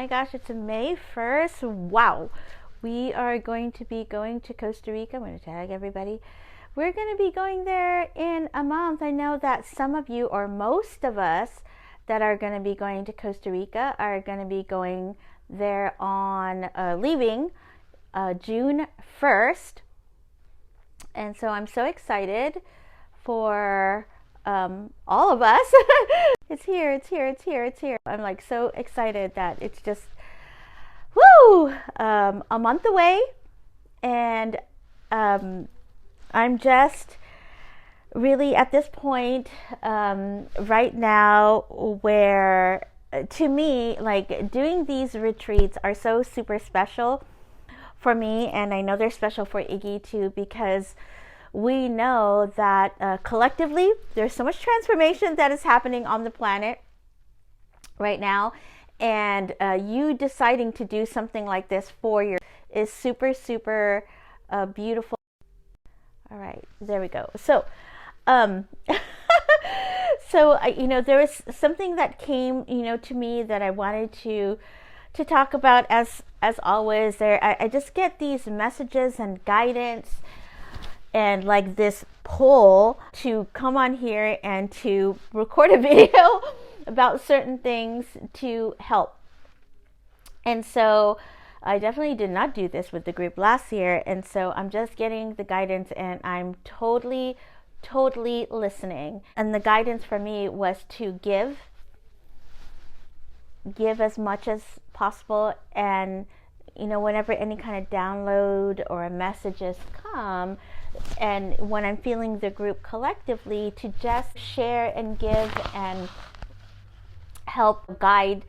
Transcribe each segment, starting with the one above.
my gosh, it's May 1st. Wow. We are going to be going to Costa Rica. I'm going to tag everybody. We're going to be going there in a month. I know that some of you, or most of us, that are going to be going to Costa Rica are going to be going there on leaving June 1st. And so I'm so excited for all of us. It's here, it's here, it's here, it's here. I'm like so excited that it's just, woo, a month away. And I'm just really at this point right now where, to me, like doing these retreats are so super special for me, and I know they're special for Iggy too, because we know that collectively there's so much transformation that is happening on the planet right now, and you deciding to do something like this for you is super, super beautiful. All right, there we go. So there was something that came, to me that I wanted to talk about. As always, I just get these messages and guidance and like this pull to come on here and to record a video about certain things to help. And so I definitely did not do this with the group last year, and so I'm just getting the guidance, and I'm totally listening. And the guidance for me was to give as much as possible, and whenever any kind of download or messages come, and when I'm feeling the group collectively, to just share and give and help guide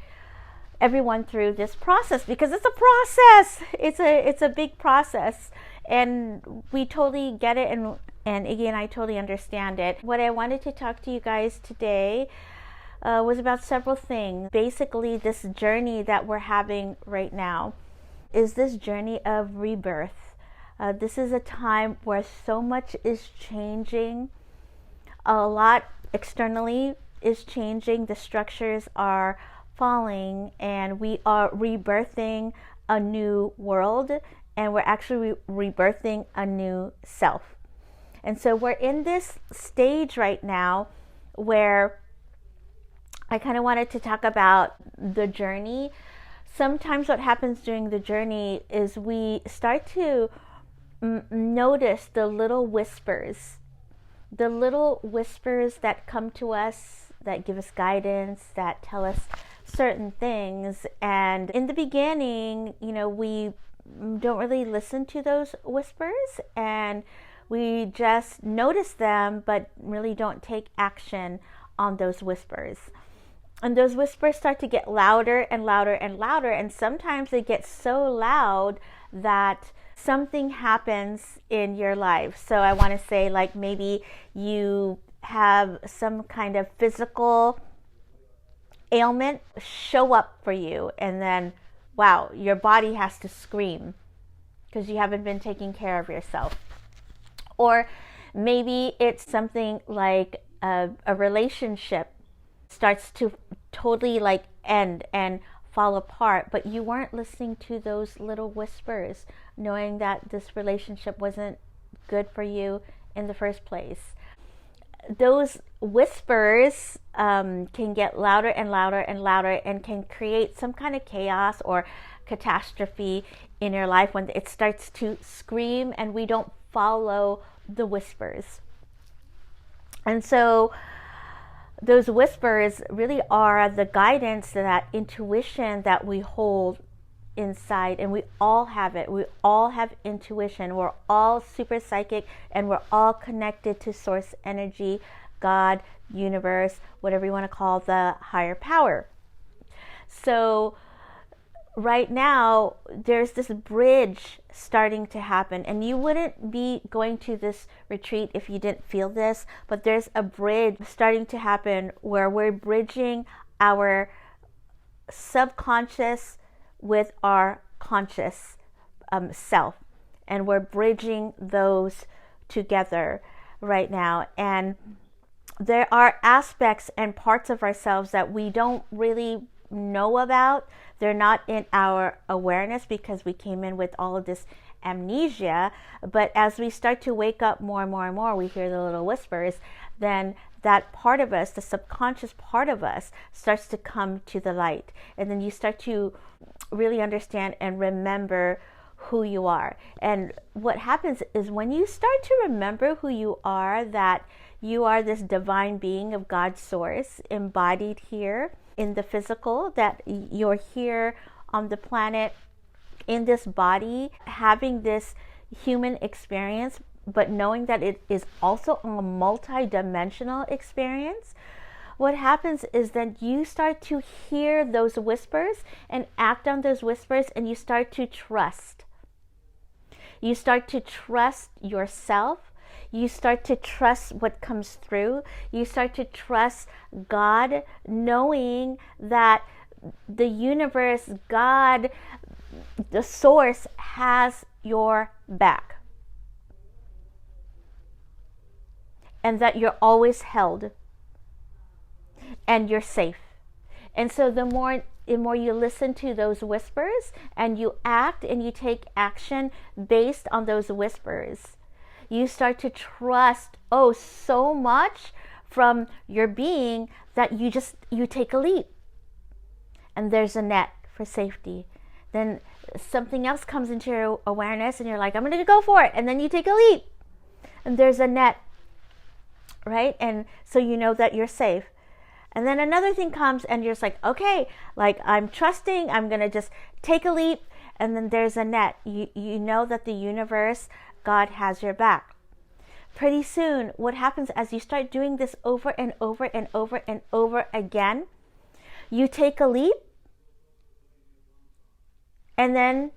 everyone through this process, because it's a process. It's a big process, and we totally get it, and Iggy and I totally understand it. What I wanted to talk to you guys today was about several things. Basically, this journey that we're having right now is this journey of rebirth. This is a time where so much is changing. A lot externally is changing. The structures are falling, and we are rebirthing a new world, and we're actually rebirthing a new self. And so we're in this stage right now where I kind of wanted to talk about the journey. Sometimes what happens during the journey is we start to notice the little whispers that come to us, that give us guidance, that tell us certain things. And in the beginning, we don't really listen to those whispers, and we just notice them, but really don't take action on those whispers. And those whispers start to get louder and louder and louder, and sometimes they get so loud that something happens in your life. So I want to say, like, maybe you have some kind of physical ailment show up for you, and then wow, your body has to scream because you haven't been taking care of yourself. Or maybe it's something like a relationship starts to totally like end and fall apart, but you weren't listening to those little whispers, knowing that this relationship wasn't good for you in the first place. Those whispers can get louder and louder and louder, and can create some kind of chaos or catastrophe in your life when it starts to scream and we don't follow the whispers. And so those whispers really are the guidance, that intuition that we hold inside, and we all have it. We all have intuition. We're all super psychic, and we're all connected to source energy, God, universe, whatever you want to call the higher power. So right now there's this bridge starting to happen, and you wouldn't be going to this retreat if you didn't feel this, but there's a bridge starting to happen where we're bridging our subconscious with our conscious self, and we're bridging those together right now. And there are aspects and parts of ourselves that we don't really know about. They're not in our awareness because we came in with all of this amnesia. But as we start to wake up more and more and more, we hear the little whispers, then that part of us, the subconscious part of us, starts to come to the light. And then you start to really understand and remember who you are. And what happens is when you start to remember who you are, that you are this divine being of God's source embodied here in the physical, that you're here on the planet in this body having this human experience, but knowing that it is also a multi-dimensional experience. What happens is that you start to hear those whispers and act on those whispers, and you start to trust. You start to trust yourself. You start to trust what comes through. You start to trust God, knowing that the universe, God, the source, has your back. And that you're always held. And you're safe. And so the more you listen to those whispers and you act and you take action based on those whispers, you start to trust so much from your being that you take a leap. And there's a net for safety. Then something else comes into your awareness and you're like, I'm going to go for it. And then you take a leap. And there's a net, right? And so you know that you're safe. And then another thing comes and you're just like, okay, like I'm trusting, I'm going to just take a leap. And then there's a net. You know that the universe, God has your back. Pretty soon, what happens as you start doing this over and over and over and over again, you take a leap. And then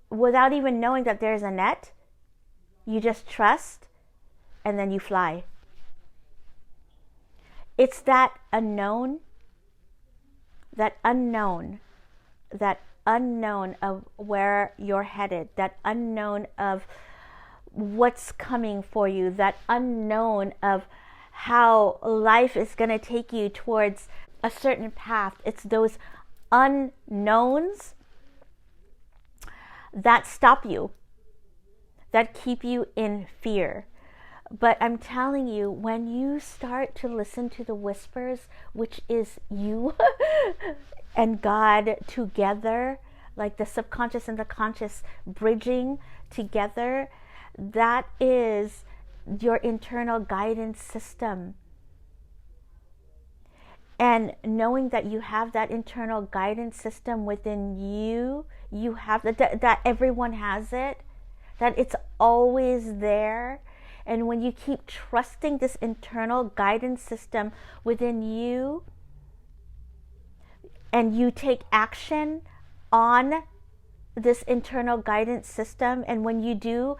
without even knowing that there's a net, you just trust and then you fly. It's that unknown of where you're headed, that unknown of what's coming for you, that unknown of how life is going to take you towards a certain path. It's those unknowns that stop you, that keep you in fear. But I'm telling you, when you start to listen to the whispers, which is you and God together, like the subconscious and the conscious bridging together, that is your internal guidance system. And knowing that you have that internal guidance system within you, you have that everyone has it, that it's always there. And when you keep trusting this internal guidance system within you, and you take action on this internal guidance system, and when you do,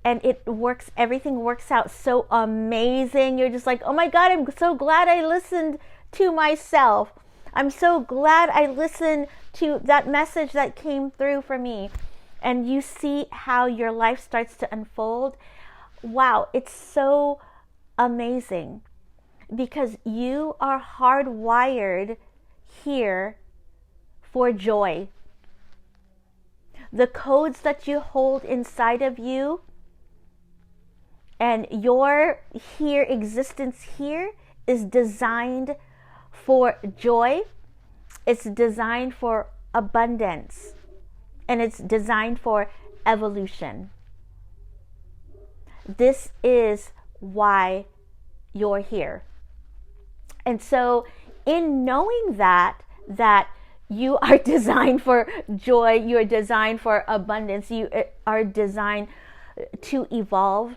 and it works, everything works out so amazing. You're just like, oh my God, I'm so glad I listened to myself. I'm so glad I listened to that message that came through for me. And you see how your life starts to unfold. Wow, it's so amazing because you are hardwired here for joy. The codes that you hold inside of you and your here existence here is designed for joy. It's designed for abundance, and it's designed for evolution. This is why you're here. And so in knowing that you are designed for joy, you're designed for abundance, you are designed to evolve,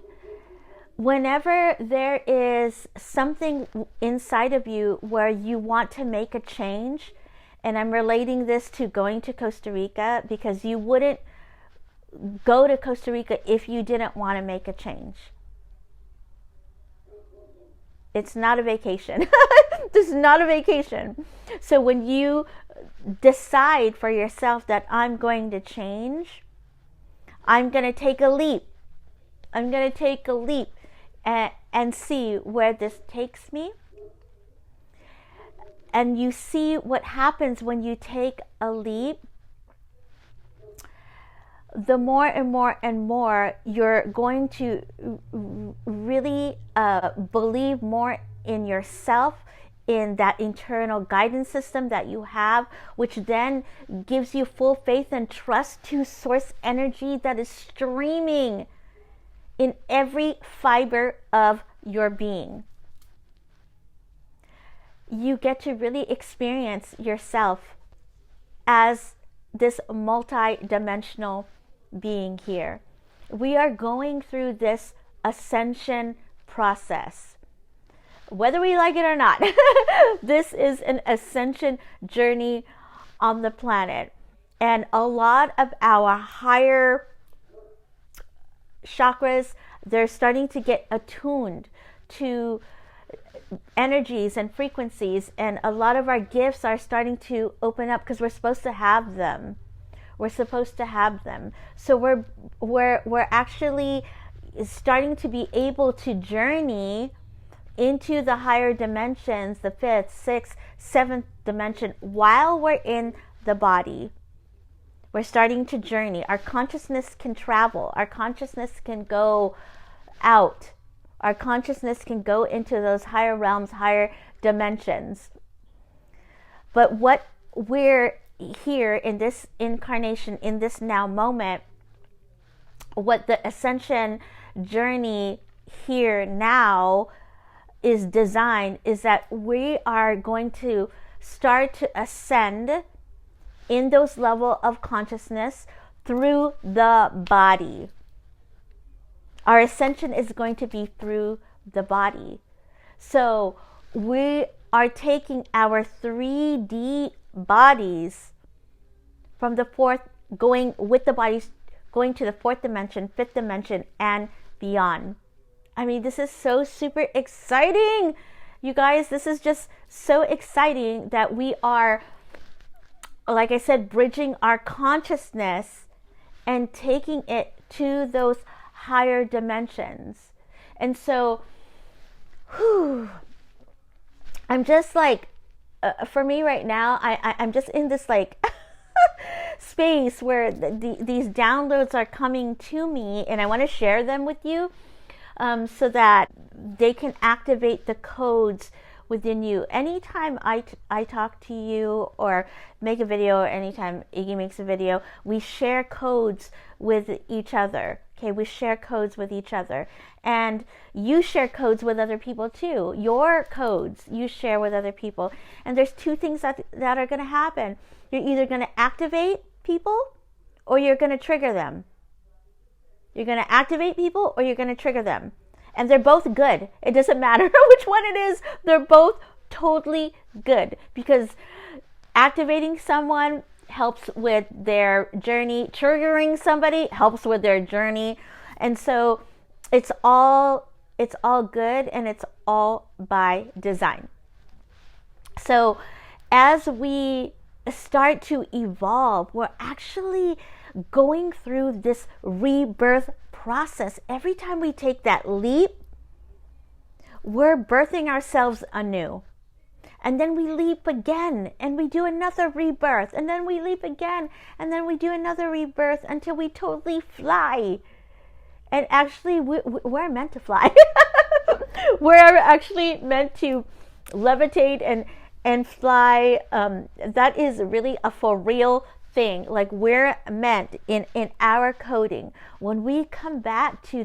whenever there is something inside of you where you want to make a change, and I'm relating this to going to Costa Rica, because you wouldn't go to Costa Rica if you didn't want to make a change. It's not a vacation. This is not a vacation. So when you decide for yourself that I'm going to change, I'm going to take a leap. I'm going to take a leap and see where this takes me. and you see what happens when you take a leap, the more and more and more you're going to really believe more in yourself, in that internal guidance system that you have, which then gives you full faith and trust to source energy that is streaming in every fiber of your being. You get to really experience yourself as this multi-dimensional being here. We are going through this ascension process, whether we like it or not. This is an ascension journey on the planet, and a lot of our higher chakras, they're starting to get attuned to energies and frequencies, and a lot of our gifts are starting to open up because we're supposed to have them. We're supposed to have them. So we're actually starting to be able to journey into the higher dimensions, the 5th, 6th, 7th dimension, while we're in the body. We're starting to journey. Our consciousness can travel. Our consciousness can go out. Our consciousness can go into those higher realms, higher dimensions. But what we're here in this incarnation, in this now moment, what the ascension journey here now is designed is that we are going to start to ascend in those levels of consciousness through the body. Our ascension is going to be through the body. So we are taking our 3D bodies from the 4th, going with the bodies, going to the 4th dimension, 5th dimension, and beyond. I mean, this is so super exciting. You guys, this is just so exciting that we are, like I said, bridging our consciousness and taking it to those higher dimensions. And so, I'm just like, for me right now, I'm just in this like space where these downloads are coming to me, and I want to share them with you, so that they can activate the codes within you. Anytime I talk to you or make a video, or anytime Iggy makes a video, we share codes with each other. Okay, we share codes with each other, and you share codes with other people too. Your codes you share with other people, and there's two things that are going to happen. You're either going to activate people, or you're going to trigger them. You're going to activate people, or you're going to trigger them, and they're both good. It doesn't matter which one it is. They're both totally good, because activating someone helps with their journey. Triggering somebody helps with their journey. And so it's all good, and it's all by design. So as we start to evolve, we're actually going through this rebirth process. Every time we take that leap, we're birthing ourselves anew. And then we leap again, and we do another rebirth, and then we leap again, and then we do another rebirth until we totally fly. And actually, we're meant to fly. We're actually meant to levitate and fly. That is really a for real thing. Like, we're meant in our coding, when we come back to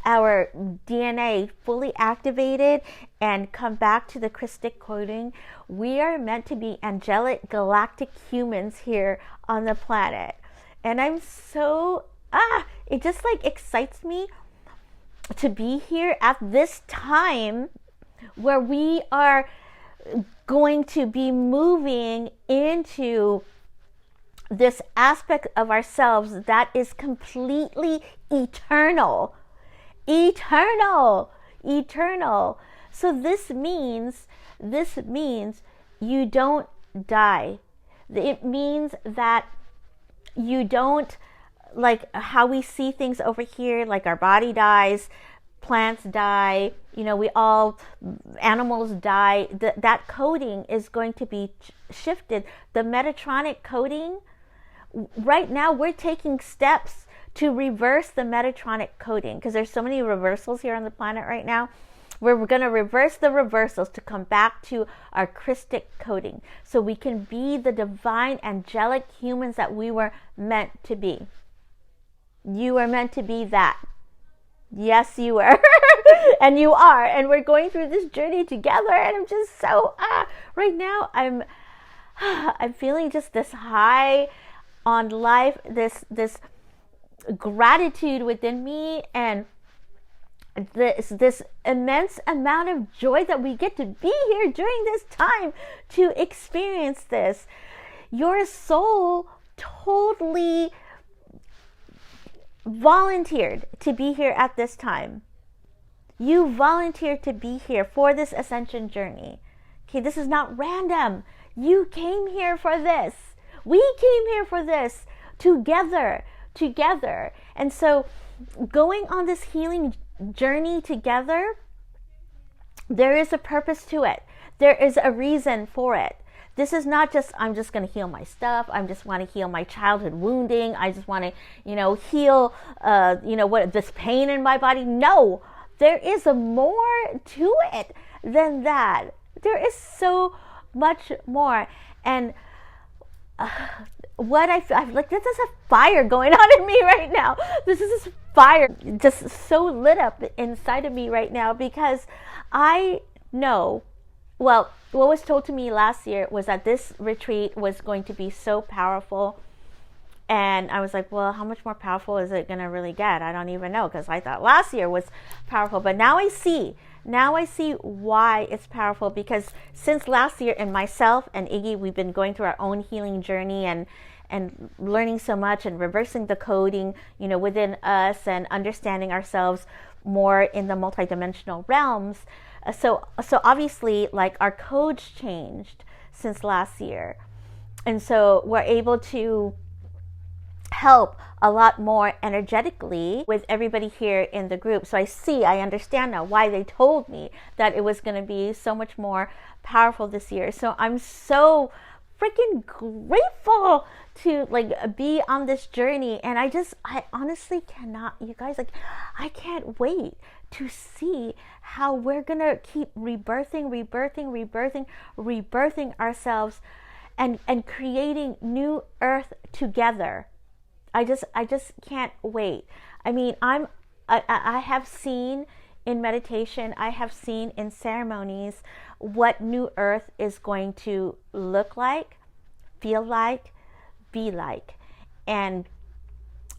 our DNA fully activated and come back to the Christic coding, we are meant to be angelic galactic humans here on the planet. And I'm so it just like excites me to be here at this time where we are going to be moving into this aspect of ourselves that is completely eternal. So this means you don't die. It means that you don't, like how we see things over here, like our body dies, plants die, animals die. That coding is going to be shifted. The Metatronic coding, right now we're taking steps to reverse the Metatronic coding, because there's so many reversals here on the planet right now. We're going to reverse the reversals to come back to our Christic coding, so we can be the divine angelic humans that we were meant to be. You are meant to be that. Yes, you were. And you are. And we're going through this journey together. And I'm just so, right now, I'm feeling just this high on life, this gratitude within me, and this immense amount of joy that we get to be here during this time to experience this. Your soul totally volunteered to be here at this time. You volunteered to be here for this ascension journey. Okay, this is not random. You came here for this. We came here for this together. And so going on this healing journey together, there is a purpose to it. There is a reason for it. This is not just, I'm just going to heal my stuff. I just want to heal my childhood wounding. I just want to, heal, this pain in my body. No, there is a more to it than that. There is so much more. And what I feel, I'm like, this is a fire going on in me right now. This is this fire just so lit up inside of me right now, because I know, well, what was told to me last year was that this retreat was going to be so powerful. And I was like, well, how much more powerful is it going to really get? I don't even know, because I thought last year was powerful. But now I see why it's powerful, because since last year, and myself and Iggy, we've been going through our own healing journey and learning so much and reversing the coding, within us, and understanding ourselves more in the multidimensional realms. So obviously, like, our codes changed since last year. And so we're able to help a lot more energetically with everybody here in the group. So I understand now why they told me that it was going to be so much more powerful this year. So I'm so freaking grateful to be on this journey. And I honestly cannot, you guys, I can't wait to see how we're going to keep rebirthing ourselves and creating new earth together. I just can't wait. I mean, I have seen in meditation, I have seen in ceremonies what new earth is going to look like, feel like, be like. And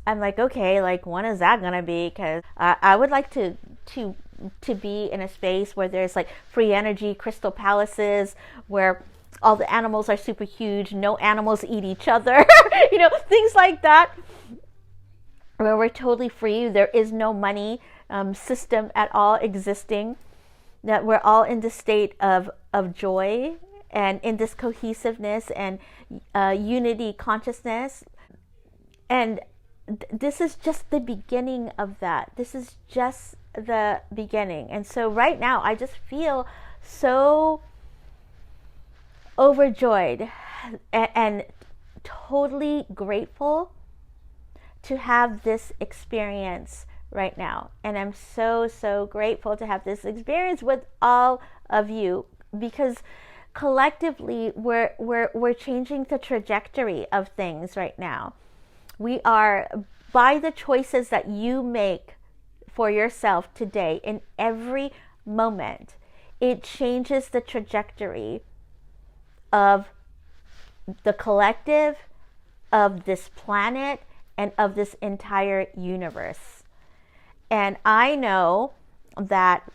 I'm like, okay, when is that gonna be? Because I would like to be in a space where there's free energy crystal palaces, where all the animals are super huge, no animals eat each other, things like that, where we're totally free. There is no money system at all existing, that we're all in this state of joy and in this cohesiveness and unity consciousness. And this is just the beginning of that. This is just the beginning. And so right now, I just feel so overjoyed and totally grateful to have this experience right now. And I'm so grateful to have this experience with all of you, because collectively we're changing the trajectory of things right now. We are, by the choices that you make for yourself today, in every moment, it changes the trajectory of the collective, of this planet, and of this entire universe. And I know that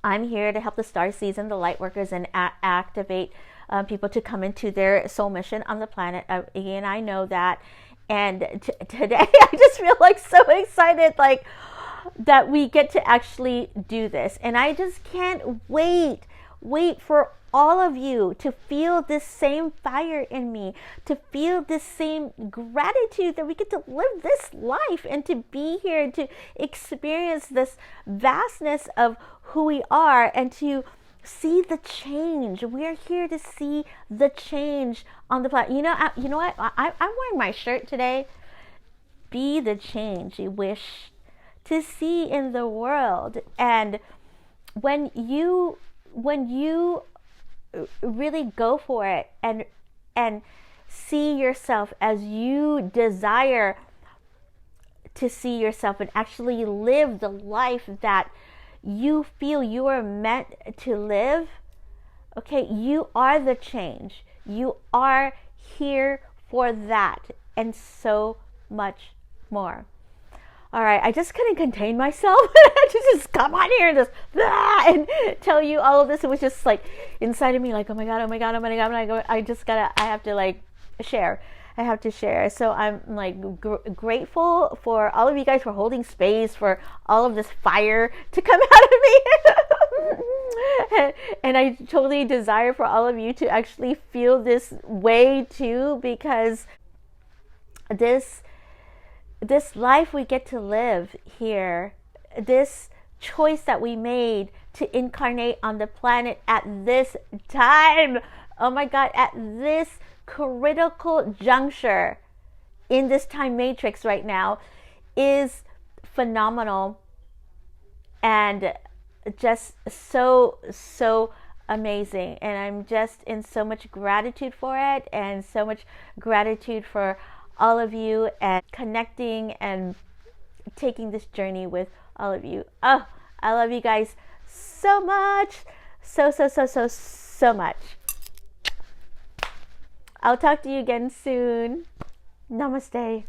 I'm here to help the star seeds and the light workers and activate people to come into their soul mission on the planet. And I know that. And today I just feel so excited, that we get to actually do this. And I just can't wait for all of you to feel this same fire in me, to feel this same gratitude that we get to live this life and to be here and to experience this vastness of who we are and to see the change. We're here to see the change on the planet. You know what? I'm wearing my shirt today. Be the change you wish to see in the world. And when you really go for it and see yourself as you desire to see yourself and actually live the life that you feel you are meant to live, okay, you are the change. You are here for that and so much more. All right, I just couldn't contain myself to just come on here and just and tell you all of this. It was just like inside of me, like, oh my God. I have to like share. I have to share. So I'm like grateful for all of you guys for holding space, for all of this fire to come out of me. And I totally desire for all of you to actually feel this way too, because this life we get to live here, this choice that we made to incarnate on the planet at this time, oh my God, at this critical juncture in this time matrix right now is phenomenal and just so amazing. And I'm just in so much gratitude for it, and so much gratitude for all of you and connecting and taking this journey with all of you. Oh, I love you guys so much. So much. I'll talk to you again soon. Namaste.